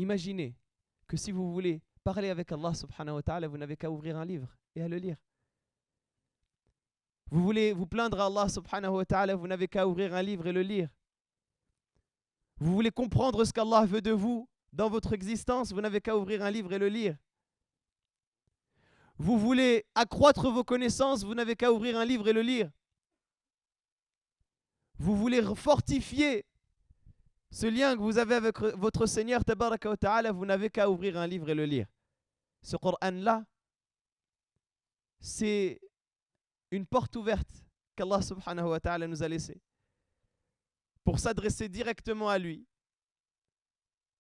Imaginez que si vous voulez parler avec Allah subhanahu wa ta'ala, vous n'avez qu'à ouvrir un livre et à le lire. Vous voulez vous plaindre à Allah subhanahu wa ta'ala, vous n'avez qu'à ouvrir un livre et le lire. Vous voulez comprendre ce qu'Allah veut de vous dans votre existence, vous n'avez qu'à ouvrir un livre et le lire. Vous voulez accroître vos connaissances, vous n'avez qu'à ouvrir un livre et le lire. Vous voulez fortifier ce lien que vous avez avec votre Seigneur, tabaraka wa ta'ala, vous n'avez qu'à ouvrir un livre et le lire. Ce Coran-là, c'est une porte ouverte qu'Allah subhanahu wa ta'ala nous a laissée pour s'adresser directement à lui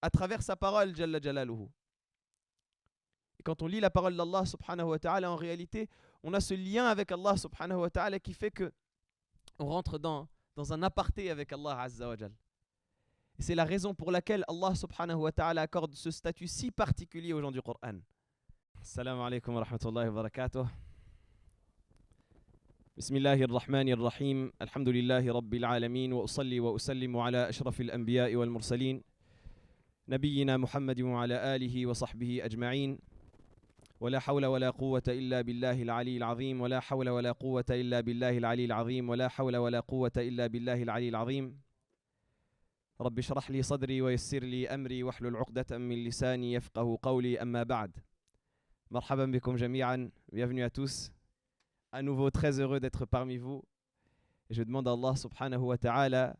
à travers sa parole, Jalla Jalaluhu. Et quand on lit la parole d'Allah subhanahu wa ta'ala, en réalité, on a ce lien avec Allah subhanahu wa ta'ala qui fait que on rentre dans un aparté avec Allah azza wa jal. Et c'est la raison pour laquelle Allah subhanahu wa ta'ala accorde ce statut si particulier aux gens du Coran. Assalamu alaikum wa rahmatullahi wa barakatuh. بسم الله الرحمن الرحيم الحمد لله رب العالمين وأصلي وأسلم على أشرف الأنبياء والمرسلين نبينا محمد وعلى آله وصحبه أجمعين ولا حول ولا قوة إلا بالله العلي العظيم ولا حول ولا قوة إلا بالله العلي العظيم ولا حول ولا قوة إلا بالله العلي العظيم رب اشرح لي صدري ويسر لي أمري واحلل عقدة من لساني يفقه قولي أما بعد مرحبا بكم جميعا bienvenue à tous. À nouveau très heureux d'être parmi vous. Et je demande à Allah subhanahu wa ta'ala,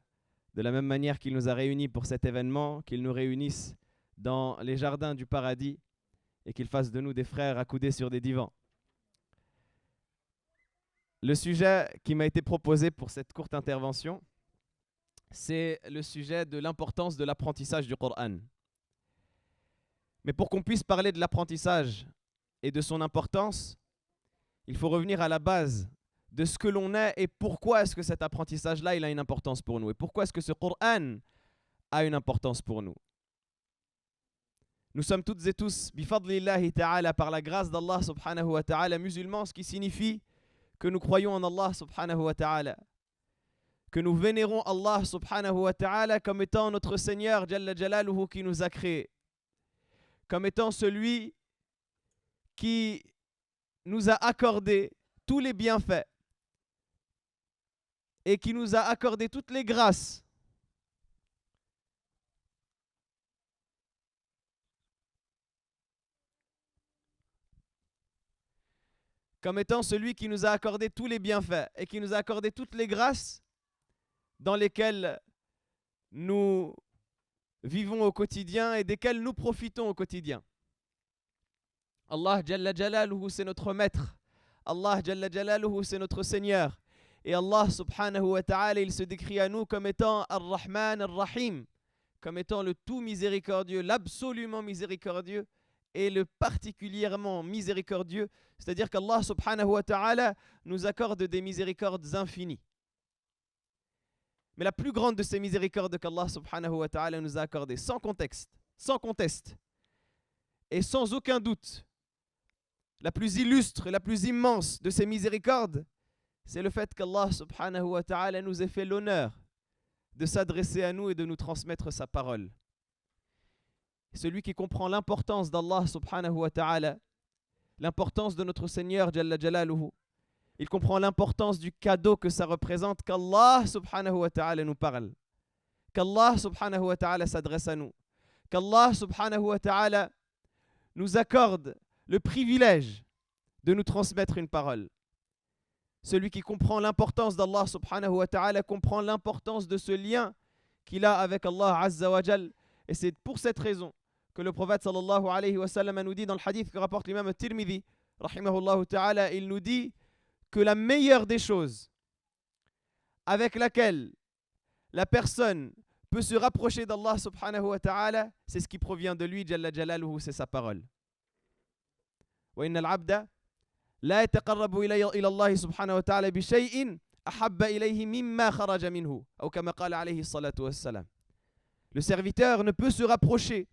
de la même manière qu'il nous a réunis pour cet événement, qu'il nous réunisse dans les jardins du paradis et qu'il fasse de nous des frères accoudés sur des divans. Le sujet qui m'a été proposé pour cette courte intervention, c'est le sujet de l'importance de l'apprentissage du Coran. Mais pour qu'on puisse parler de l'apprentissage et de son importance, il faut revenir à la base de ce que l'on est et pourquoi est-ce que cet apprentissage-là il a une importance pour nous et pourquoi est-ce que ce Coran a une importance pour nous. Nous sommes toutes et tous, bifadlillahi ta'ala, par la grâce d'Allah subhanahu wa ta'ala, musulmans, ce qui signifie que nous croyons en Allah subhanahu wa ta'ala, que nous vénérons Allah subhanahu wa ta'ala comme étant notre Seigneur Jalla Jalaluhu qui nous a créés, comme étant celui qui nous a accordé tous les bienfaits et qui nous a accordé toutes les grâces. Comme étant celui qui nous a accordé tous les bienfaits et qui nous a accordé toutes les grâces dans lesquelles nous vivons au quotidien et desquelles nous profitons au quotidien. Allah Jalla Jalaluhu, c'est notre maître. Allah Jalla Jalaluhu, c'est notre Seigneur. Et Allah subhanahu wa ta'ala, il se décrit à nous comme étant Ar-Rahman Ar-Rahim, comme étant le tout miséricordieux, l'absolument miséricordieux et le particulièrement miséricordieux. C'est-à-dire qu'Allah subhanahu wa ta'ala nous accorde des miséricordes infinies. Mais la plus grande de ces miséricordes qu'Allah subhanahu wa ta'ala nous a accordées, sans conteste, et sans aucun doute, la plus illustre, la plus immense de ces miséricordes, c'est le fait qu'Allah subhanahu wa ta'ala nous ait fait l'honneur de s'adresser à nous et de nous transmettre sa parole. Celui qui comprend l'importance d'Allah subhanahu wa ta'ala, l'importance de notre Seigneur Jalla Jalaluhu, il comprend l'importance du cadeau que ça représente qu'Allah subhanahu wa ta'ala nous parle, qu'Allah subhanahu wa ta'ala s'adresse à nous, qu'Allah subhanahu wa ta'ala nous accorde le privilège de nous transmettre une parole. Celui qui comprend l'importance d'Allah subhanahu wa ta'ala comprend l'importance de ce lien qu'il a avec Allah azza wa jal. Et c'est pour cette raison que le prophète sallallahu alayhi wa sallam nous dit dans le hadith que rapporte l'imam Tirmidhi, rahimahullah ta'ala, il nous dit que la meilleure des choses avec laquelle la personne peut se rapprocher d'Allah subhanahu wa ta'ala, c'est ce qui provient de lui, Jalla Jalaluhu, c'est sa parole. وإن العبد لا يتقرب إلى الله سبحانه وتعالى بشيء أحب إليه مما خرج منه أو كما قال عليه الصلاة والسلام. Le serviteur ne peut se rapprocher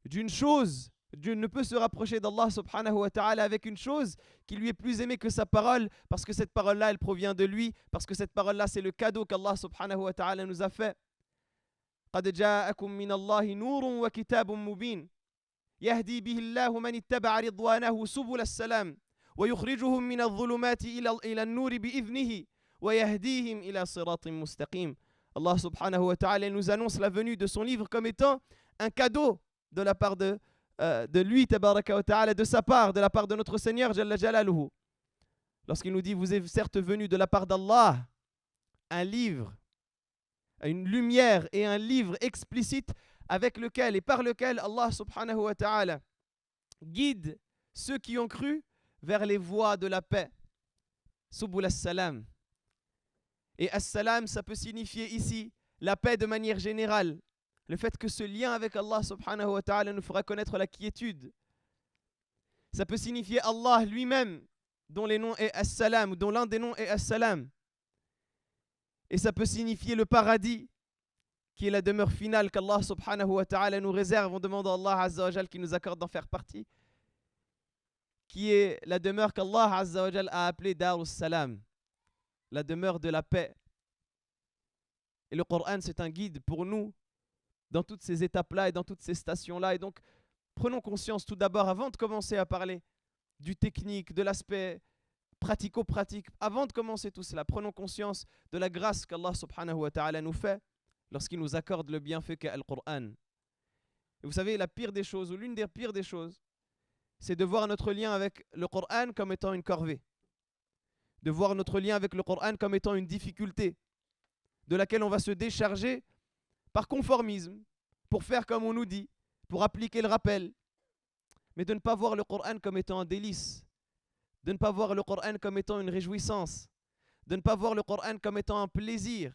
d'une chose, ne peut se rapprocher d'Allah subhanahu wa ta'ala avec une chose qui lui est plus aimée que sa parole, parce que cette parole-là, elle provient de lui, parce que cette parole-là, c'est le cadeau qu'Allah subhanahu wa ta'ala nous a fait. قد جاءكم من الله نور وكتاب مبين يهدي به الله من اتبع رضوانه سبل السلام ويخرجهم من الظلمات إلى النور بإذنه ويهديهم إلى صراط مستقيم. Allah subhanahu wa ta'ala nous annonce la venue de son livre comme étant un cadeau de la part de lui, tabaraka wa ta'ala, de sa part, de la part de notre Seigneur, Jalla Jalaluhu. Lorsqu'il nous dit, vous êtes certes venu de la part d'Allah, un livre, une lumière et un livre explicite avec lequel et par lequel Allah subhanahu wa ta'ala guide ceux qui ont cru vers les voies de la paix. Subul as-salam. Et as-salam, ça peut signifier ici la paix de manière générale. Le fait que ce lien avec Allah subhanahu wa ta'ala nous fera connaître la quiétude. Ça peut signifier Allah lui-même, dont les noms est as-salam, ou dont l'un des noms est as-salam. Et ça peut signifier le paradis, qui est la demeure finale qu'Allah subhanahu wa ta'ala nous réserve. On demande à Allah azza wa jal qui nous accorde d'en faire partie. Qui est la demeure qu'Allah azza wa jal a appelée Darus Salam, la demeure de la paix. Et le Coran, c'est un guide pour nous dans toutes ces étapes-là et dans toutes ces stations-là. Et donc, prenons conscience tout d'abord, avant de commencer à parler du technique, de l'aspect pratico-pratique, avant de commencer tout cela, prenons conscience de la grâce qu'Allah subhanahu wa ta'ala nous fait lorsqu'il nous accorde le bienfait qu'est le Coran. Et vous savez, la pire des choses, ou l'une des pires des choses, c'est de voir notre lien avec le Coran comme étant une corvée. De voir notre lien avec le Coran comme étant une difficulté de laquelle on va se décharger par conformisme, pour faire comme on nous dit, pour appliquer le rappel. Mais de ne pas voir le Coran comme étant un délice, de ne pas voir le Coran comme étant une réjouissance, de ne pas voir le Coran comme étant un plaisir.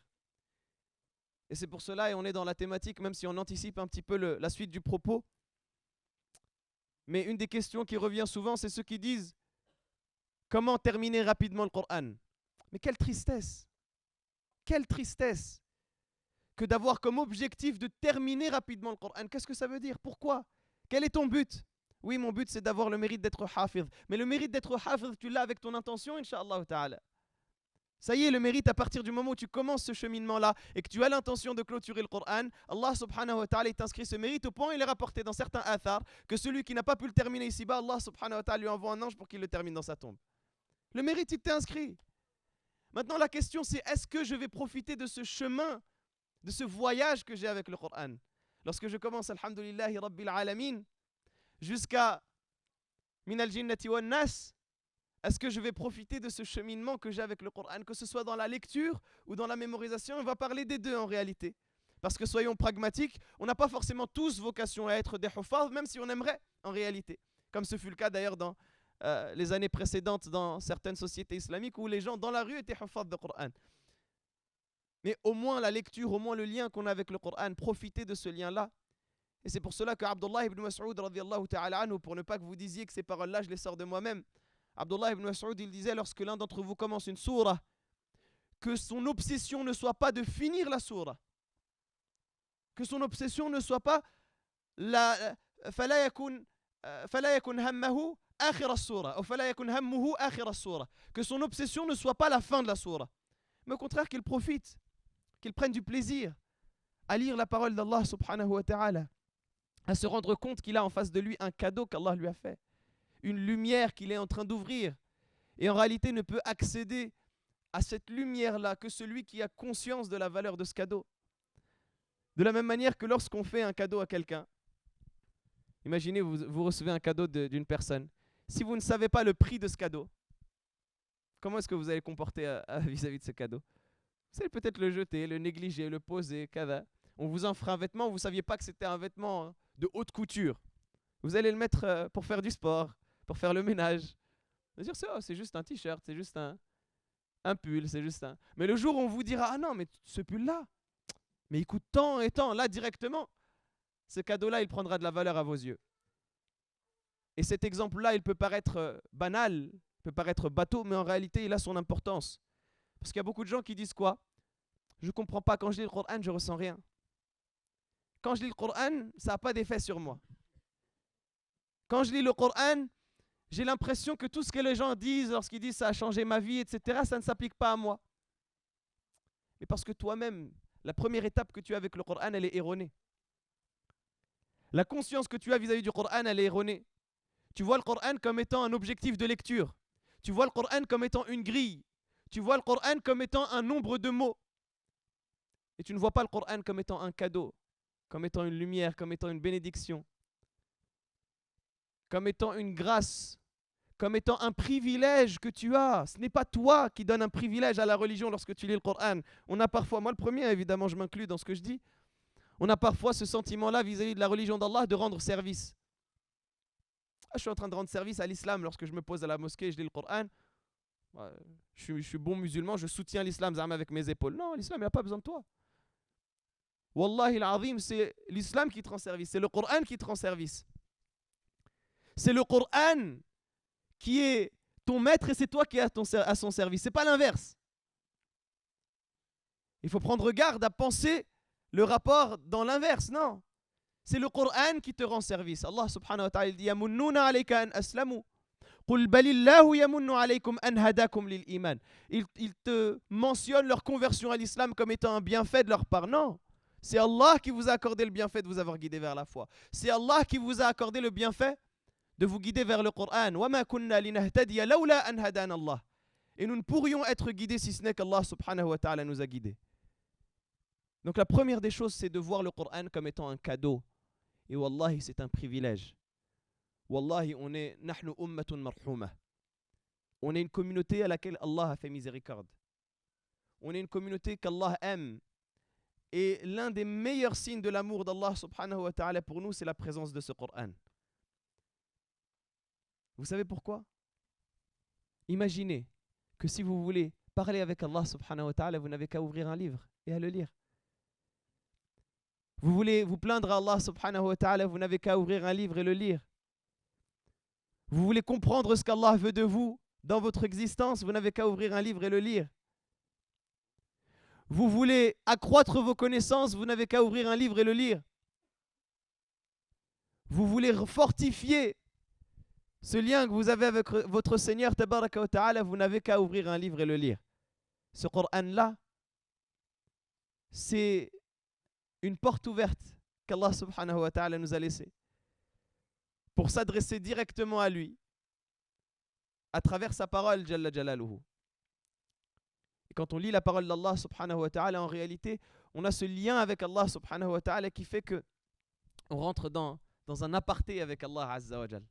Et c'est pour cela, et on est dans la thématique, même si on anticipe un petit peu la suite du propos. Mais une des questions qui revient souvent, c'est ceux qui disent comment terminer rapidement le Coran. Mais quelle tristesse! Quelle tristesse que d'avoir comme objectif de terminer rapidement le Coran. Qu'est-ce que ça veut dire? Pourquoi? Quel est ton but? Oui, mon but c'est d'avoir le mérite d'être hafiz. Mais le mérite d'être hafiz, tu l'as avec ton intention, Inch'Allah ta'ala. Ça y est, le mérite à partir du moment où tu commences ce cheminement-là et que tu as l'intention de clôturer le Coran, Allah subhanahu wa ta'ala t'inscrit ce mérite au point, il est rapporté dans certains athars que celui qui n'a pas pu le terminer ici-bas, Allah subhanahu wa ta'ala lui envoie un ange pour qu'il le termine dans sa tombe. Le mérite, il t'est inscrit. Maintenant, la question c'est, est-ce que je vais profiter de ce chemin, de ce voyage que j'ai avec le Coran? Lorsque je commence, alhamdulillahi rabbil alamin, jusqu'à min al-jinnati wan nas, est-ce que je vais profiter de ce cheminement que j'ai avec le Coran, que ce soit dans la lecture ou dans la mémorisation? On va parler des deux en réalité. Parce que soyons pragmatiques, on n'a pas forcément tous vocation à être des huffaz, même si on aimerait en réalité. Comme ce fut le cas d'ailleurs dans les années précédentes dans certaines sociétés islamiques où les gens dans la rue étaient huffaz de Coran. Mais au moins la lecture, au moins le lien qu'on a avec le Coran, profitez de ce lien-là. Et c'est pour cela que Abdullah ibn Mas'ud radiyallahu ta'ala anhu, pour ne pas que vous disiez que ces paroles-là, je les sors de moi-même, Abdullah ibn Mas'ud, il disait lorsque l'un d'entre vous commence une sourate, que son obsession ne soit pas de finir la sourate, que son obsession ne soit pas la فلا يكن همه آخر السورة, ou فلا يكن همه آخر السورة, que son obsession ne soit pas la fin de la sourate, mais au contraire qu'il profite, qu'il prenne du plaisir à lire la parole d'Allah subhanahu wa ta'ala, à se rendre compte qu'il a en face de lui un cadeau qu'Allah lui a fait, une lumière qu'il est en train d'ouvrir. Et en réalité ne peut accéder à cette lumière-là que celui qui a conscience de la valeur de ce cadeau. De la même manière que lorsqu'on fait un cadeau à quelqu'un, imaginez vous recevez un cadeau d'une personne. Si vous ne savez pas le prix de ce cadeau, comment est-ce que vous allez comporter vis-à-vis de ce cadeau? Vous allez peut-être le jeter, le négliger, le poser, kada. On vous offre un vêtement, vous ne saviez pas que c'était un vêtement de haute couture. Vous allez le mettre pour faire du sport, pour faire le ménage. Vous allez dire, c'est juste un t-shirt, c'est juste un pull, c'est juste un... Mais le jour où on vous dira, ah non, mais ce pull-là, mais il coûte tant et tant, là directement, ce cadeau-là, il prendra de la valeur à vos yeux. Et cet exemple-là, il peut paraître banal, il peut paraître bateau, mais en réalité, il a son importance. Parce qu'il y a beaucoup de gens qui disent quoi? Je ne comprends pas, quand je lis le Coran, je ne ressens rien. Quand je lis le Coran, ça n'a pas d'effet sur moi. Quand je lis le Coran, j'ai l'impression que tout ce que les gens disent, lorsqu'ils disent ça a changé ma vie, etc., ça ne s'applique pas à moi. Mais parce que toi-même, La première étape que tu as avec le Coran, elle est erronée. La conscience que tu as vis-à-vis du Coran, elle est erronée. Tu vois le Coran comme étant un objectif de lecture. Tu vois le Coran comme étant une grille. Tu vois le Coran comme étant un nombre de mots. Et tu ne vois pas le Coran comme étant un cadeau, comme étant une lumière, comme étant une bénédiction, comme étant une grâce, comme étant un privilège que tu as. Ce n'est pas toi qui donnes un privilège à la religion lorsque tu lis le Coran. On a parfois, moi le premier évidemment je m'inclus dans ce que je dis, on a parfois ce sentiment-là vis-à-vis de la religion d'Allah de rendre service. Je suis en train de rendre service à l'islam lorsque je me pose à la mosquée et je lis le Coran. Je suis bon musulman, je soutiens l'islam avec mes épaules. Non, l'islam n'a pas besoin de toi. Wallahi al-azim, c'est l'islam qui te rend service, c'est le Coran qui te rend service. C'est le Coran qui est ton maître et c'est toi qui es à son service. C'est pas l'inverse. Il faut prendre garde à penser le rapport dans l'inverse, non. C'est le Coran qui te rend service. Allah subhanahu wa ta'ala dit yamunnuna alayka an aslamu qul balillahu yamunnu alaykum an hadakum lil iman. Ils te mentionnent leur conversion à l'islam comme étant un bienfait de leur part. Non. C'est Allah qui vous a accordé le bienfait de vous avoir guidé vers la foi. C'est Allah qui vous a accordé le bienfait de vous guider vers le Coran. وَمَا كُنَّا لِنَهْتَدِيَ لَوْلَا أَنْ هَدَانَ اللَّهُ. Et nous ne pourrions être guidés si ce n'est qu'Allah subhanahu wa ta'ala nous a guidés. Donc la première des choses, c'est de voir le Coran comme étant un cadeau. Et wallahi, c'est un privilège. Wallahi, on est nahnu ummatun marhuma. On est une communauté à laquelle Allah a fait miséricorde. On est une communauté qu'Allah aime. Et l'un des meilleurs signes de l'amour d'Allah subhanahu wa ta'ala pour nous, c'est la présence de ce Coran. Vous savez pourquoi? Imaginez que si vous voulez parler avec Allah subhanahu wa ta'ala, vous n'avez qu'à ouvrir un livre et à le lire. Vous voulez vous plaindre à Allah subhanahu wa ta'ala, vous n'avez qu'à ouvrir un livre et le lire. Vous voulez comprendre ce qu'Allah veut de vous dans votre existence, vous n'avez qu'à ouvrir un livre et le lire. Vous voulez accroître vos connaissances, vous n'avez qu'à ouvrir un livre et le lire. Vous voulez fortifier ce lien que vous avez avec votre Seigneur, tabaraka wa ta'ala, vous n'avez qu'à ouvrir un livre et le lire. Ce Coran-là, c'est une porte ouverte qu'Allah subhanahu wa ta'ala nous a laissée pour s'adresser directement à lui à travers sa parole, Jalla Jalaluhu. Et quand on lit la parole d'Allah subhanahu wa ta'ala, en réalité, on a ce lien avec Allah subhanahu wa ta'ala qui fait que on rentre dans un aparté avec Allah azza wa jal.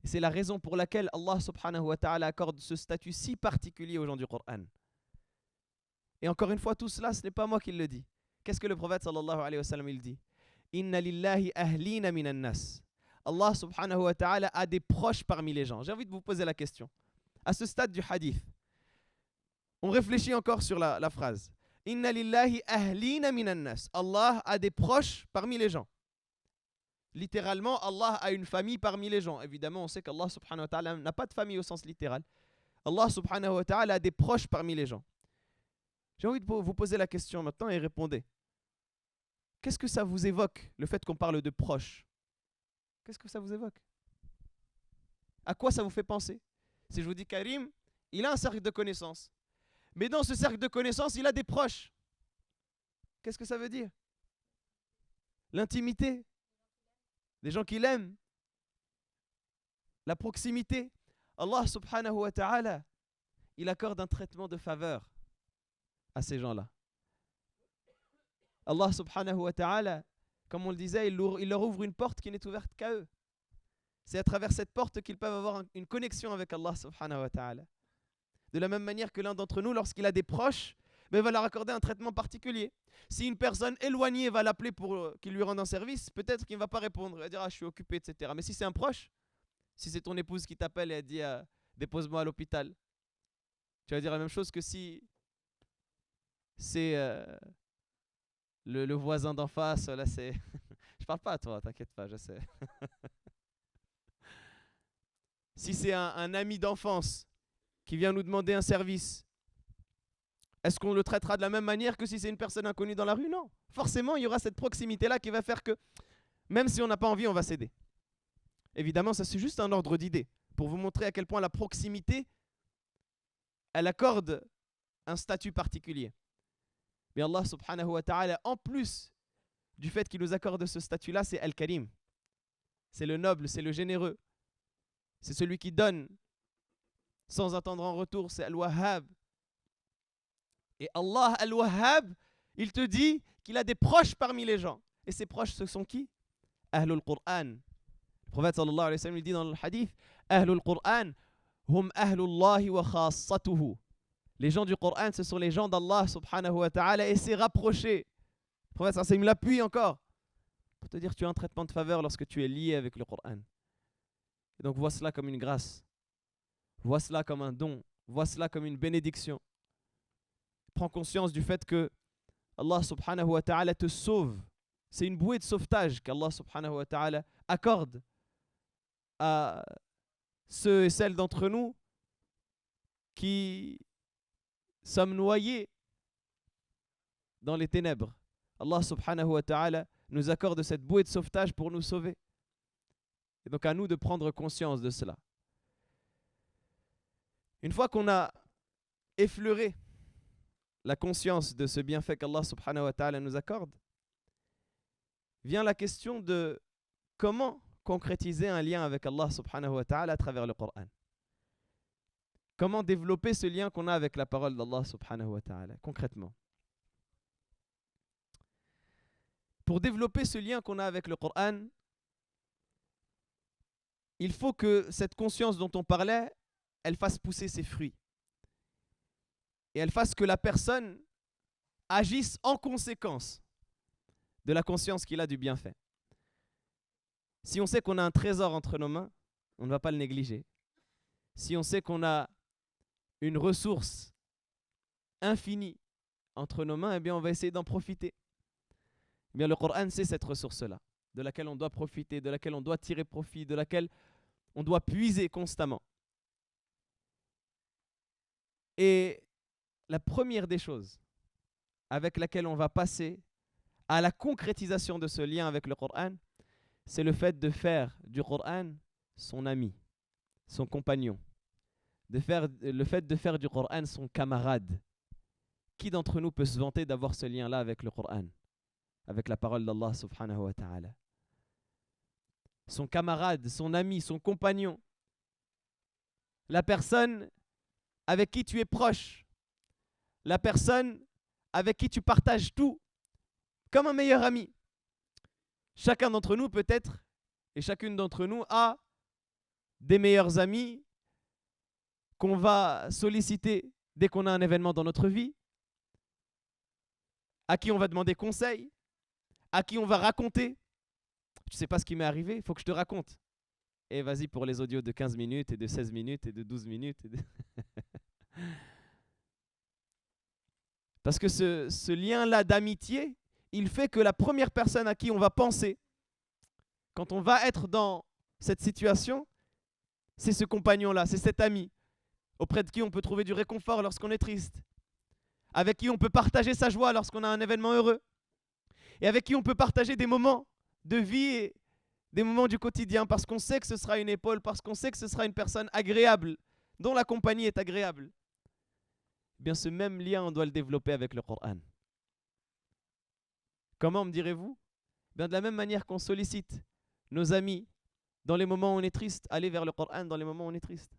Et c'est la raison pour laquelle Allah subhanahu wa ta'ala accorde ce statut si particulier aux gens du Coran. Et encore une fois, tout cela, ce n'est pas moi qui le dis. Qu'est-ce que le prophète sallallahu alayhi wa sallam il dit? Inna lillahi ahlina minan nas. Allah subhanahu wa ta'ala a des proches parmi les gens. J'ai envie de vous poser la question. À ce stade du hadith, on réfléchit encore sur la phrase. Inna lillahi ahlina minan nas. Allah a des proches parmi les gens. Littéralement, Allah a une famille parmi les gens. Évidemment, on sait qu'Allah subhanahu wa ta'ala n'a pas de famille au sens littéral. Allah subhanahu wa ta'ala a des proches parmi les gens. J'ai envie de vous poser la question maintenant et répondez. Qu'est-ce que ça vous évoque, le fait qu'on parle de proches? Qu'est-ce que ça vous évoque? À quoi ça vous fait penser? Si je vous dis Karim, il a un cercle de connaissances. Mais dans ce cercle de connaissances, il a des proches. Qu'est-ce que ça veut dire? L'intimité. Des gens qui l'aiment. La proximité. Allah subhanahu wa ta'ala, il accorde un traitement de faveur à ces gens-là. Allah subhanahu wa ta'ala, comme on le disait, il leur ouvre une porte qui n'est ouverte qu'à eux. C'est à travers cette porte qu'ils peuvent avoir une connexion avec Allah subhanahu wa ta'ala. De la même manière que l'un d'entre nous, lorsqu'il a des proches, il va leur accorder un traitement particulier. Si une personne éloignée va l'appeler pour qu'il lui rende un service, peut-être qu'il ne va pas répondre. Il va dire « je suis occupé, etc. » Mais si c'est un proche, si c'est ton épouse qui t'appelle et elle dit « dépose-moi à l'hôpital », tu vas dire la même chose que si c'est le voisin d'en face. Là, c'est je parle pas à toi, t'inquiète pas, je sais. Si c'est un ami d'enfance qui vient nous demander un service, est-ce qu'on le traitera de la même manière que si c'est une personne inconnue dans la rue? Non. Forcément, il y aura cette proximité-là qui va faire que, même si on n'a pas envie, on va céder. Évidemment, ça c'est juste un ordre d'idée, pour vous montrer à quel point la proximité, elle accorde un statut particulier. Mais Allah subhanahu wa ta'ala, en plus du fait qu'il nous accorde ce statut-là, c'est Al-Karim. C'est le noble, c'est le généreux. C'est celui qui donne sans attendre en retour, c'est Al-Wahhab. Et Allah Al-Wahhab, il te dit qu'il a des proches parmi les gens. Et ces proches, ce sont qui? Ahlul Qur'an. Le prophète sallallahu alayhi wa sallam il dit dans le hadith, Ahlul Qur'an, hum ahlullahi wa khassatuhu. Les gens du Coran, ce sont les gens d'Allah subhanahu wa ta'ala et ses rapprochés. Le prophète sallallahu alayhi wa sallam l'appuie encore pour te dire que tu as un traitement de faveur lorsque tu es lié avec le Coran. Et donc vois cela comme une grâce. Vois cela comme un don. Vois cela comme une bénédiction. Prends conscience du fait que Allah subhanahu wa ta'ala te sauve. C'est une bouée de sauvetage qu'Allah subhanahu wa ta'ala accorde à ceux et celles d'entre nous qui sommes noyés dans les ténèbres. Allah subhanahu wa ta'ala nous accorde cette bouée de sauvetage pour nous sauver. Et donc à nous de prendre conscience de cela. Une fois qu'on a effleuré la conscience de ce bienfait qu'Allah subhanahu wa ta'ala nous accorde, vient la question de comment concrétiser un lien avec Allah subhanahu wa ta'ala à travers le Coran. Comment développer ce lien qu'on a avec la parole d'Allah subhanahu wa ta'ala, concrètement. Pour développer ce lien qu'on a avec le Coran, il faut que cette conscience dont on parlait, elle fasse pousser ses fruits. Et elle fasse que la personne agisse en conséquence de la conscience qu'il a du bienfait. Si on sait qu'on a un trésor entre nos mains, on ne va pas le négliger. Si on sait qu'on a une ressource infinie entre nos mains, eh bien on va essayer d'en profiter. Eh bien le Coran, c'est cette ressource-là, de laquelle on doit profiter, de laquelle on doit tirer profit, de laquelle on doit puiser constamment. Et la première des choses avec laquelle on va passer à la concrétisation de ce lien avec le Coran, c'est le fait de faire du Coran son ami, son compagnon. Le fait de faire du Coran son camarade. Qui d'entre nous peut se vanter d'avoir ce lien-là avec le Coran, avec la parole d'Allah subhanahu wa ta'ala? Son camarade, son ami, son compagnon. La personne avec qui tu es proche. La personne avec qui tu partages tout. Comme un meilleur ami. Chacun d'entre nous peut-être, et chacune d'entre nous a des meilleurs amis qu'on va solliciter dès qu'on a un événement dans notre vie, à qui on va demander conseil, à qui on va raconter. Tu sais pas ce qui m'est arrivé, il faut que je te raconte. Et vas-y pour les audios de 15 minutes et de 16 minutes et de 12 minutes. Parce que ce lien-là d'amitié, il fait que la première personne à qui on va penser quand on va être dans cette situation, c'est ce compagnon-là, c'est cet ami auprès de qui on peut trouver du réconfort lorsqu'on est triste, avec qui on peut partager sa joie lorsqu'on a un événement heureux, et avec qui on peut partager des moments de vie et des moments du quotidien, parce qu'on sait que ce sera une épaule, parce qu'on sait que ce sera une personne agréable, dont la compagnie est agréable. Eh bien, ce même lien, on doit le développer avec le Coran. Comment, me direz-vous? Bien, de la même manière qu'on sollicite nos amis dans les moments où on est triste, aller vers le Coran dans les moments où on est triste.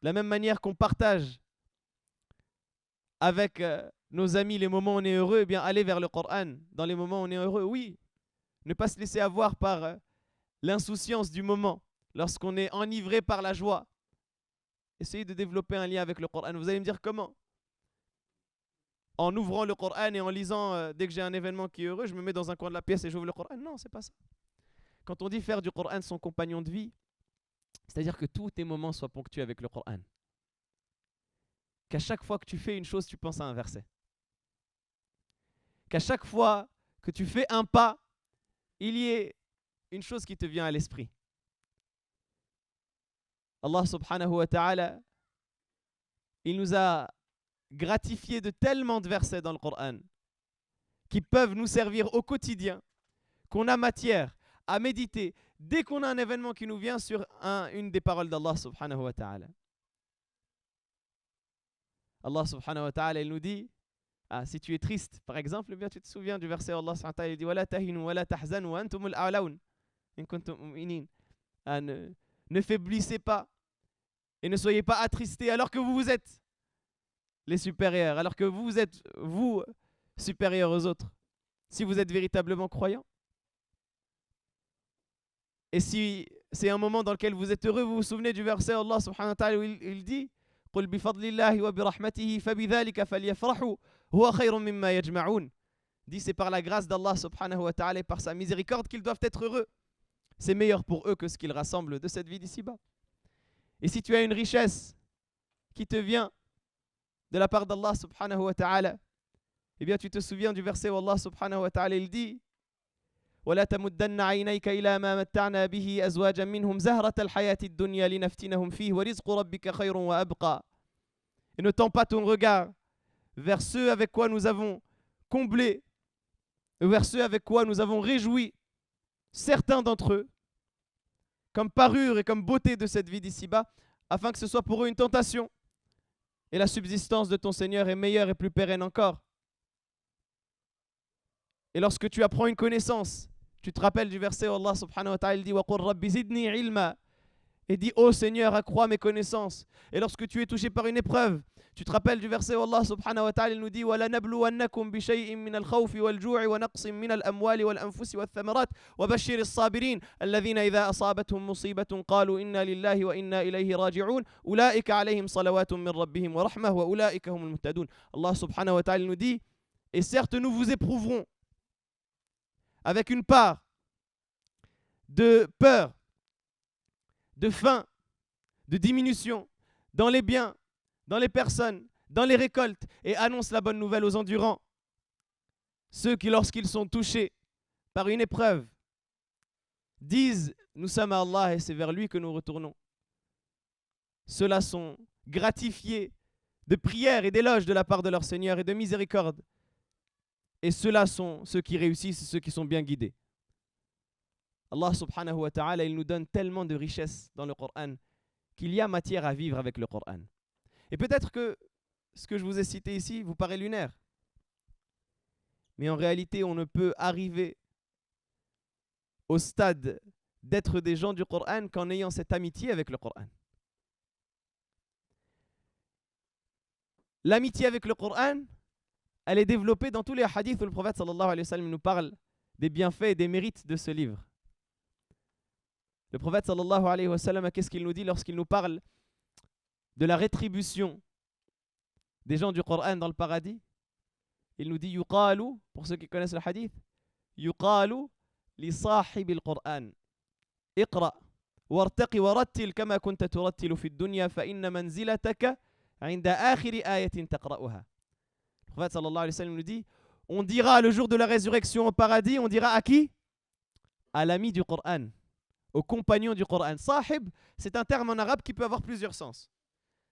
De la même manière qu'on partage avec nos amis les moments où on est heureux, eh bien, aller vers le Coran dans les moments où on est heureux. Oui, ne pas se laisser avoir par l'insouciance du moment, lorsqu'on est enivré par la joie. Essayez de développer un lien avec le Coran. Vous allez me dire comment? En ouvrant le Coran et en lisant, dès que j'ai un événement qui est heureux, je me mets dans un coin de la pièce et j'ouvre le Coran. Non, c'est pas ça. Quand on dit faire du Coran son compagnon de vie, c'est-à-dire que tous tes moments soient ponctués avec le Coran. Qu'à chaque fois que tu fais une chose, tu penses à un verset. Qu'à chaque fois que tu fais un pas, il y ait une chose qui te vient à l'esprit. Allah subhanahu wa ta'ala, il nous a gratifié de tellement de versets dans le Coran qui peuvent nous servir au quotidien, qu'on a matière à méditer dès qu'on a un événement qui nous vient sur une des paroles d'Allah subhanahu wa ta'ala. Allah subhanahu wa ta'ala, il nous dit Ah, si tu es triste, par exemple, eh bien tu te souviens du verset où Allah subhanahu wa ta'ala dit وَلَا تَهِنُوا وَلَا تَحْزَنُوا وَأَنْتُمُ الْأَعْلَوْنَ إِن كُنتُم مُؤْمِنِينَ. Ah, ne faiblissez pas et ne soyez pas attristés alors que vous êtes les supérieurs, alors que vous êtes, vous, supérieurs aux autres, si vous êtes véritablement croyants. Et si c'est un moment dans lequel vous êtes heureux, vous vous souvenez du verset Allah subhanahu wa ta'ala où il dit قُلْ بِفَضْلِ اللَّهِ وَبِرَحْمَتِهِ فَبِذَلِكَ فَلْيَفْرَحُوا هُوَ خَيْرٌ مِمَّا يَجْمَعُونَ. Dit c'est par la grâce d'Allah subhanahu wa ta'ala et par sa miséricorde qu'ils doivent être heureux. C'est meilleur pour eux que ce qu'ils rassemblent de cette vie d'ici-bas. Et si tu as une richesse qui te vient de la part d'Allah subhanahu wa ta'ala, eh bien tu te souviens du verset où Allah subhanahu wa ta'ala il dit ولا تمدن عينيك إلى ما متعنا به أزواجا منهم زهرة الحياة الدنيا لنفتنهم فيه ورزق ربك خير وأبقى. Et ne tends pas ton regard vers ceux avec quoi nous avons comblé, vers ceux avec quoi nous avons réjoui certains d'entre eux, comme parure et comme beauté de cette vie d'ici-bas, afin que ce soit pour eux une tentation. Et la subsistance de ton Seigneur est meilleure et plus pérenne encore. Et lorsque tu apprends une connaissance, tu te rappelles du verset où Allah subhanahu wa ta'ala dit وَقُلْ رَبِّ زِدْنِي عِلْمًا, et dit ô Seigneur, accrois mes connaissances. Et lorsque tu es touché par une épreuve, tu te rappelles du verset où Allah subhanahu wa ta'ala nous dit وَلَنَبْلُوَنَّكُمْ بِشَيْءٍ مِّنَ الْخَوْفِ وَالْجُوعِ وَنَقْصٍ مِّنَ الْأَمْوَالِ وَالْأَنفُسِ وَالثَّمَرَاتِ وَبَشِّرِ الصَّابِرِينَ الَّذِينَ إِذَا أَصَابَتْهُم مُّصِيبَةٌ قَالُوا إِنَّا لِلَّهِ وَإِنَّا إِلَيْهِ رَاجِعُونَ أُولَٰئِكَ عَلَيْهِمْ صَلَوَاتٌ مِّن رَّبِّهِمْ وَرَحْمَةٌ وَأُولَٰئِكَ هُمُ الْمُهْتَدُونَ. Allah subhanahu wa ta'ala nous dit et certes nous vous éprouverons avec une part de peur, de faim, de diminution dans les biens, dans les personnes, dans les récoltes, et annonce la bonne nouvelle aux endurants. Ceux qui, lorsqu'ils sont touchés par une épreuve, disent « Nous sommes à Allah et c'est vers lui que nous retournons ». Ceux-là sont gratifiés de prières et d'éloges de la part de leur Seigneur et de miséricorde. Et ceux-là sont ceux qui réussissent, ceux qui sont bien guidés. Allah subhanahu wa ta'ala, il nous donne tellement de richesses dans le Coran qu'il y a matière à vivre avec le Coran. Et peut-être que ce que je vous ai cité ici vous paraît lunaire. Mais en réalité, on ne peut arriver au stade d'être des gens du Coran qu'en ayant cette amitié avec le Coran. L'amitié avec le Coran, elle est développée dans tous les hadiths où le prophète sallallahu alayhi wa sallam nous parle des bienfaits et des mérites de ce livre. Le prophète sallallahu alayhi wa sallam, qu'est-ce qu'il nous dit lorsqu'il nous parle de la rétribution des gens du Coran dans le paradis? Il nous dit yuqalu, pour ceux qui connaissent le hadith, yuqalu li sahib al-Qur'an iqra wartaqi warattil kama kunta turattilu fi ad-dunya fa inna manzilataka 'inda akhir ayatin taqra'uha. Le prophète sallallahu alayhi wa sallam nous dit, on dira le jour de la résurrection au paradis, on dira à qui? À l'ami du Coran, au compagnon du Coran. Sahib, c'est un terme en arabe qui peut avoir plusieurs sens.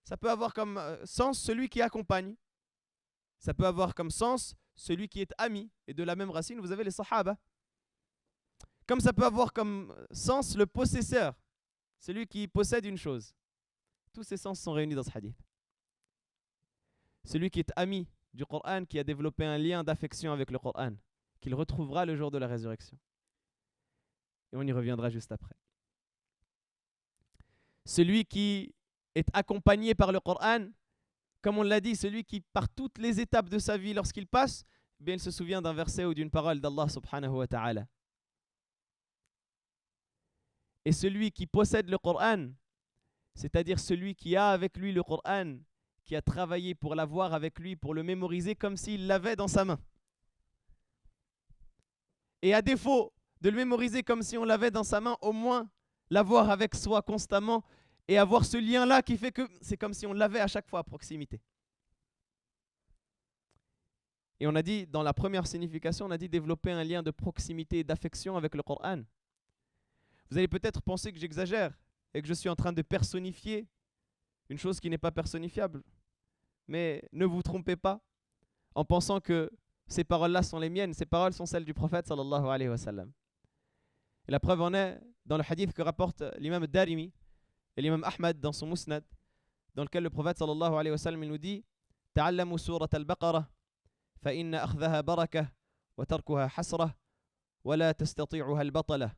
Ça peut avoir comme sens celui qui accompagne. Ça peut avoir comme sens celui qui est ami. Et de la même racine, vous avez les sahaba. Comme ça peut avoir comme sens le possesseur, celui qui possède une chose. Tous ces sens sont réunis dans ce hadith. Celui qui est ami du Coran, qui a développé un lien d'affection avec le Coran, qu'il retrouvera le jour de la résurrection. Et on y reviendra juste après. Celui qui est accompagné par le Coran, comme on l'a dit, celui qui par toutes les étapes de sa vie, lorsqu'il passe, eh bien, il se souvient d'un verset ou d'une parole d'Allah subhanahu wa ta'ala. Et celui qui possède le Coran, c'est-à-dire celui qui a avec lui le Coran, qui a travaillé pour l'avoir avec lui, pour le mémoriser comme s'il l'avait dans sa main. Et à défaut de le mémoriser comme si on l'avait dans sa main, au moins l'avoir avec soi constamment et avoir ce lien-là qui fait que c'est comme si on l'avait à chaque fois à proximité. Et on a dit, dans la première signification, on a dit développer un lien de proximité et d'affection avec le Coran. Vous allez peut-être penser que j'exagère et que je suis en train de personnifier une chose qui n'est pas personnifiable. Mais ne vous trompez pas en pensant que ces paroles-là sont les miennes. Ces paroles sont celles du prophète sallallahu alayhi wa sallam. Et la preuve en est dans le hadith que rapporte l'imam al-Darimi et l'imam Ahmad dans son Musnad, dans lequel le prophète sallallahu alayhi wa sallam nous dit « Ta'allamu surat al-Baqarah فإن أخذها بركة وتركها حسرة ولا تستطيعها البطلة.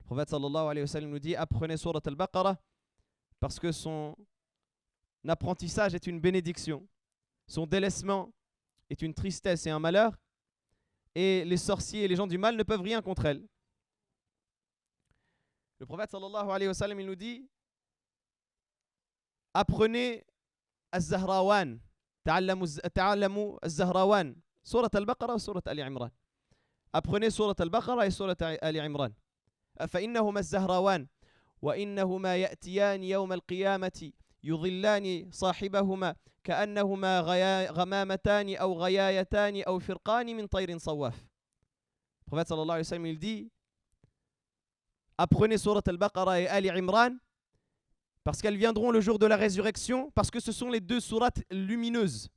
Le prophète sallallahu alayhi wa sallam nous dit apprenez Surat al-Baqarah parce que son apprentissage est une bénédiction, son délaissement est une tristesse et un malheur, et les sorciers et les gens du mal ne peuvent rien contre elle. Le prophète sallallahu alayhi wa sallam il nous dit apprenez az-Zahrawan, ta'allamu az-Zahrawan, Surat al-Baqarah ou Surat Ali Imran. Apprenez Surat al-Baqarah et Surat Ali Imran. فإنهما الزهراوان وإنهما يأتيان يوم القيامة يظلان صاحبهما كأنهما غمامتان أو غيايتان أو فرقان من طير صواف. Le prophète sallallahu alayhi wa sallam il dit apprenez Surat al-Baqarah et Ali Imran parce qu'elles viendront le jour de la résurrection, parce que ce sont les deux sourates lumineuses.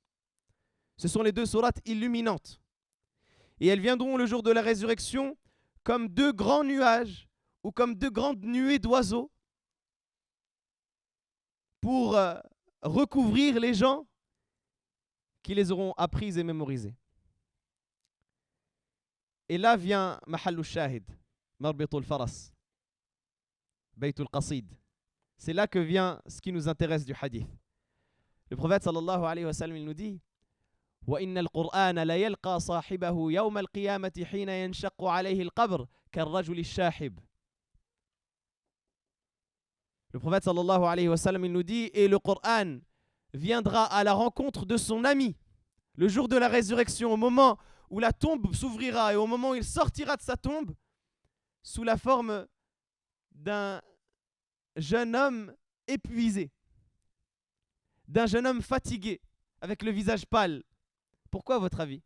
Ce sont les deux sourates illuminantes. Et elles viendront le jour de la résurrection comme deux grands nuages ou comme deux grandes nuées d'oiseaux pour recouvrir les gens qui les auront apprises et mémorisées. Et là vient Mahallu Shahid, Marbitul Faras, Baytul Qasid. C'est là que vient ce qui nous intéresse du hadith. Le prophète sallallahu alayhi wa sallam il nous dit وَإِنَّ الْقُرْآنَ لَيَلْقَى صَاحِبَهُ يَوْمَ الْقِيَامَةِ حِينَ يَنْشَقُّ عَلَيْهِ الْقَبْرُ كَالرَّجُلِ الشَّاحِبِ. Le prophète sallallahu alayhi wa sallam il nous dit et le Coran viendra à la rencontre de son ami le jour de la résurrection, au moment où la tombe s'ouvrira et au moment où il sortira de sa tombe sous la forme d'un jeune homme épuisé, d'un jeune homme fatigué avec le visage pâle. Pourquoi à votre avis?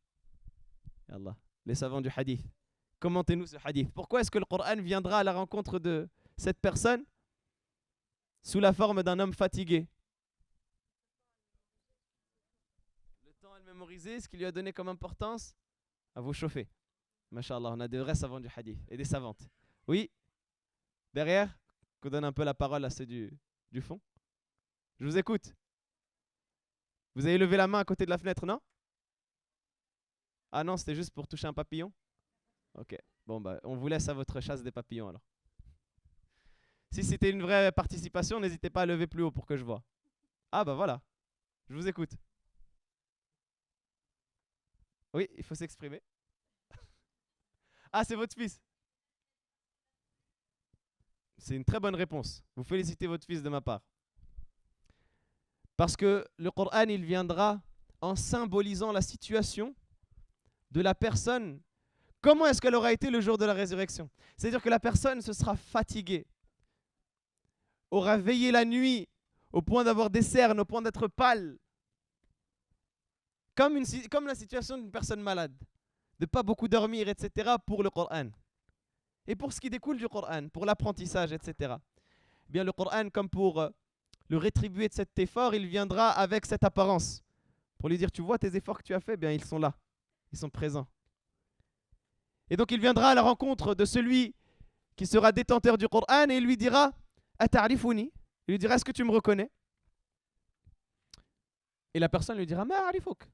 Allah, les savants du hadith, commentez-nous ce hadith. Pourquoi est-ce que le Coran viendra à la rencontre de cette personne sous la forme d'un homme fatigué? Le temps à le mémoriser, ce qui lui a donné comme importance à vous chauffer. Masha'Allah, on a des vrais savants du hadith et des savantes. Oui, derrière, qu'on donne un peu la parole à ceux du fond. Je vous écoute. Vous avez levé la main à côté de la fenêtre, non? Ah non, c'était juste pour toucher un papillon? Ok, bon bah on vous laisse à votre chasse des papillons alors. Si c'était une vraie participation, n'hésitez pas à lever plus haut pour que je vois. Ah bah voilà, je vous écoute. Oui, il faut s'exprimer. Ah, c'est votre fils. C'est une très bonne réponse. Vous félicitez votre fils de ma part. Parce que le Coran, il viendra en symbolisant la situation de la personne. Comment est-ce qu'elle aura été le jour de la résurrection? C'est-à-dire que la personne se sera fatiguée, aura veillé la nuit au point d'avoir des cernes, au point d'être pâle. Comme la situation d'une personne malade, de ne pas beaucoup dormir, etc. pour le Coran. Et pour ce qui découle du Coran, pour l'apprentissage, etc. Eh bien, le Coran, comme pour le rétribuer de cet effort, il viendra avec cette apparence. Pour lui dire, tu vois tes efforts que tu as faits, bien ils sont là, ils sont présents. Et donc il viendra à la rencontre de celui qui sera détenteur du Coran et il lui dira, Ata'rifuni? Il lui dira, est-ce que tu me reconnais? Et la personne lui dira, Ma a'rifouk,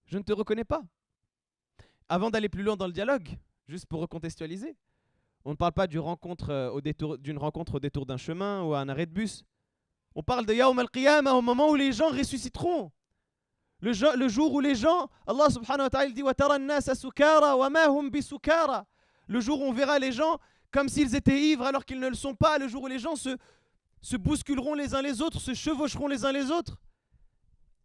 je ne te reconnais pas. Avant d'aller plus loin dans le dialogue, juste pour recontextualiser, on ne parle pas d'une rencontre au détour d'un chemin ou à un arrêt de bus. On parle de Yawm al-Qiyamah, au moment où les gens ressusciteront. Le jour où les gens, Allah subhanahu wa ta'ala dit wa tara an-nasa sukara wa ma hum bisukara. Le jour où on verra les gens comme s'ils étaient ivres alors qu'ils ne le sont pas. Le jour où les gens se bousculeront les uns les autres, se chevaucheront les uns les autres.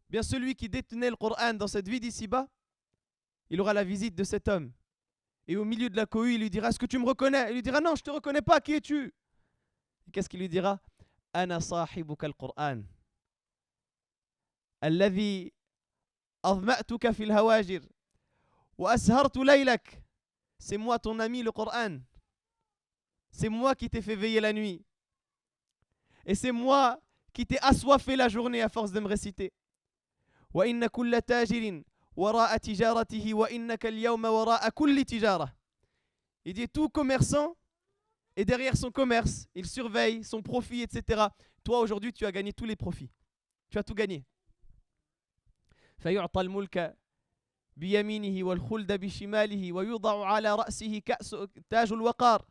Bien celui qui détenait le Coran dans cette vie d'ici-bas, il aura la visite de cet homme. Et au milieu de la cohue, il lui dira, est-ce que tu me reconnais? Il lui dira, non, je ne te reconnais pas, qui es-tu? Qu'est-ce qu'il lui dira? Ana sahibuka al-Qur'an. Alladhi adma'tuka fil hawajir. Wa ashartu laylak. C'est moi ton ami le Coran. C'est moi qui t'ai fait veiller la nuit. Et c'est moi qui t'ai assoiffé la journée à force de me réciter. Wa inna kulla tajirin wara'a tijaratihi wa innaka al-yawma wara'a kulli tijara. Il dit tout commerçant et derrière son commerce, il surveille son profit, etc. Toi aujourd'hui, tu as gagné tous les profits. Tu as tout gagné. فيعطى الملك بيمينه والخلد بشماله ويوضع على رأسه كأس تاج الوقار.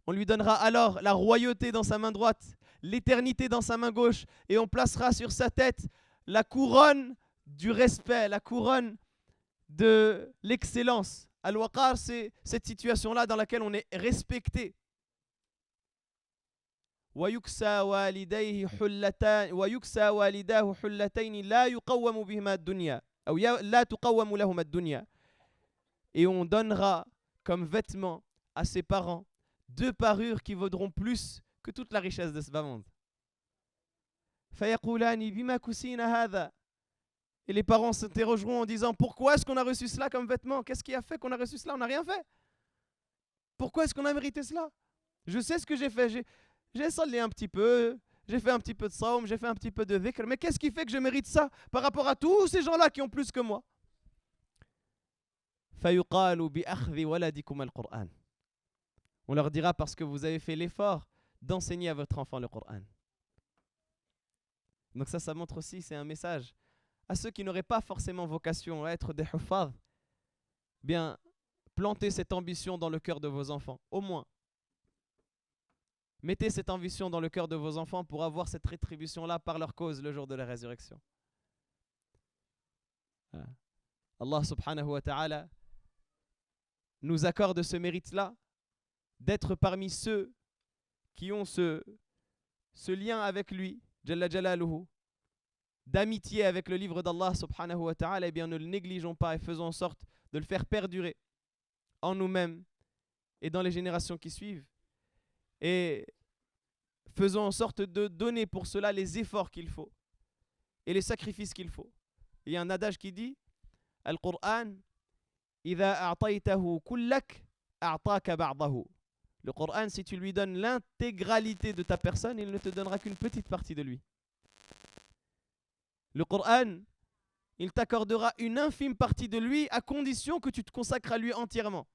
On lui donnera alors la royauté dans sa main droite, l'éternité dans sa main gauche, et on placera sur sa tête la couronne du respect, la couronne de l'excellence. Al-Waqar, c'est cette situation-là dans laquelle on est respecté. ويكسى والداه حلتين لا يقوم بهما الدنيا أو لا تقوم لهما الدنيا. Et on donnera comme vêtements à ses parents 2 parures qui vaudront plus que toute la richesse de ce bas monde. فيقولان بما كسينا هذا. Et les parents s'interrogeront en disant pourquoi est-ce qu'on a reçu cela comme vêtement? Qu'est-ce qui a fait qu'on a reçu cela? On n'a rien fait. Pourquoi est-ce qu'on a mérité cela? Je sais ce que j'ai fait. J'ai salé un petit peu, j'ai fait un petit peu de saum, j'ai fait un petit peu de dhikr, mais qu'est-ce qui fait que je mérite ça par rapport à tous ces gens-là qui ont plus que moi? فيقال بأخذ ولدكم القرآن. On leur dira parce que vous avez fait l'effort d'enseigner à votre enfant le Coran. Donc ça montre aussi, c'est un message à ceux qui n'auraient pas forcément vocation à être des huffaz. Bien, plantez cette ambition dans le cœur de vos enfants, au moins. Mettez cette ambition dans le cœur de vos enfants pour avoir cette rétribution-là par leur cause le jour de la résurrection. Allah subhanahu wa ta'ala nous accorde ce mérite-là d'être parmi ceux qui ont ce lien avec lui, Jalla Jalaluhu, d'amitié avec le livre d'Allah subhanahu wa ta'ala. Eh bien, ne le négligeons pas et faisons en sorte de le faire perdurer en nous-mêmes et dans les générations qui suivent. Et faisons en sorte de donner pour cela les efforts qu'il faut et les sacrifices qu'il faut. Il y a un adage qui dit Al-Qur'an, إذا أعطيته كلك أعطاك بعضه. Le Coran, si tu lui donnes l'intégralité de ta personne, il ne te donnera qu'une petite partie de lui. Le Coran, il t'accordera une infime partie de lui à condition que tu te consacres à lui entièrement.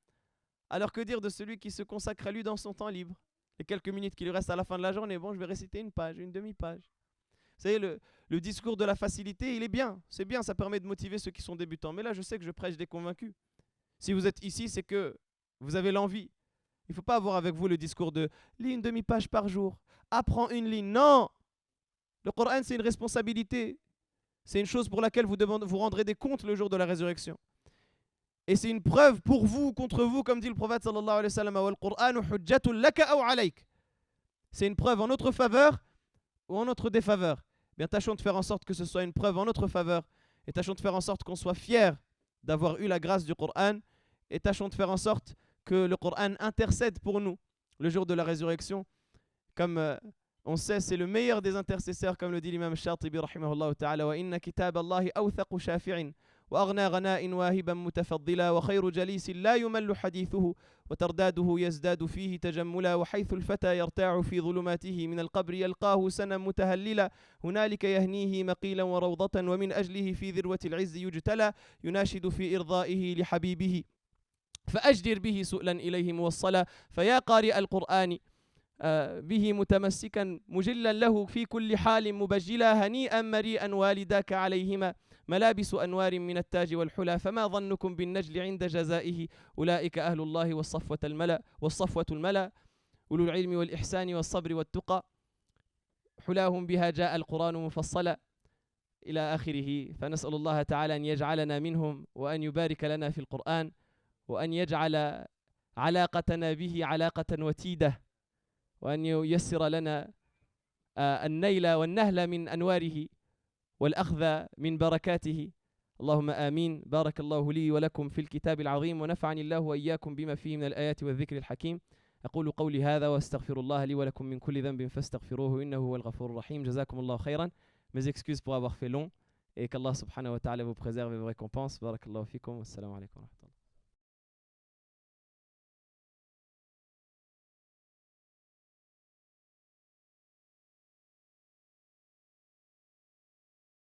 Alors que dire de celui qui se consacre à lui dans son temps libre? Les quelques minutes qui lui restent à la fin de la journée, bon, je vais réciter une page, une demi-page. Vous savez, le discours de la facilité, il est bien. C'est bien, ça permet de motiver ceux qui sont débutants. Mais là, je sais que je prêche des convaincus. Si vous êtes ici, c'est que vous avez l'envie. Il ne faut pas avoir avec vous le discours de « lis une demi-page par jour, apprends une ligne ». Non! Le Coran, c'est une responsabilité. C'est une chose pour laquelle vous rendrez des comptes le jour de la résurrection. Et c'est une preuve pour vous ou contre vous, comme dit le prophète sallallahu alayhi wa sallam, wal Qur'anu hujjatun laka aw alayk. C'est une preuve en notre faveur ou en notre défaveur. Bien, tâchons de faire en sorte que ce soit une preuve en notre faveur et tâchons de faire en sorte qu'on soit fiers d'avoir eu la grâce du Coran et tâchons de faire en sorte que le Coran intercède pour nous le jour de la résurrection. Comme on sait, c'est le meilleur des intercesseurs, comme le dit l'imam Shatibi rahimahullah ta'ala, wa inna kitab Allahi awthaqu shafi'in wa aghna ghana'in wahiban mutafaddila wa khayru jalisin la yumallu hadithuhu wa tardaduhu yazdadu fihi tajammula wa haythu al-fata yarta'u fi dhulumatihi min al-qabri yalqahu sanan mutahallila hunalika yahnihi maqilan wa rawdatan wa min ajlihi fi dhirwati al-'izzi yujtala yunashidu fi irdaihi li habibihi فأجدر به سؤلا إليه موصلا فيا قارئ القرآن به متمسكا مجلا له في كل حال مبجلا هنيئا مريئا والداك عليهما ملابس أنوار من التاج والحلى فما ظنكم بالنجل عند جزائه أولئك أهل الله والصفوة الملا أولو العلم والإحسان والصبر والتقى حلاهم بها جاء القرآن مفصلا إلى آخره. فنسأل الله تعالى أن يجعلنا منهم وأن يبارك لنا في القرآن وأن يجعل علاقتنا به علاقة وتيدة وأن ييسر لنا النيل والنهل من أنواره والأخذ من بركاته. اللهم آمين. بارك الله لي ولكم في الكتاب العظيم ونفعني الله وإياكم بما فيه من الآيات والذكر الحكيم. أقول قولي هذا واستغفر الله لي ولكم من كل ذنب فاستغفروه إنه هو الغفور الرحيم. جزاكم الله خيرا. Mes excuses pour avoir fait long et qu'Allah subhanahu wa ta'ala vous préserve et vous récompense. Barakallahu fikum. Assalamu alaikum.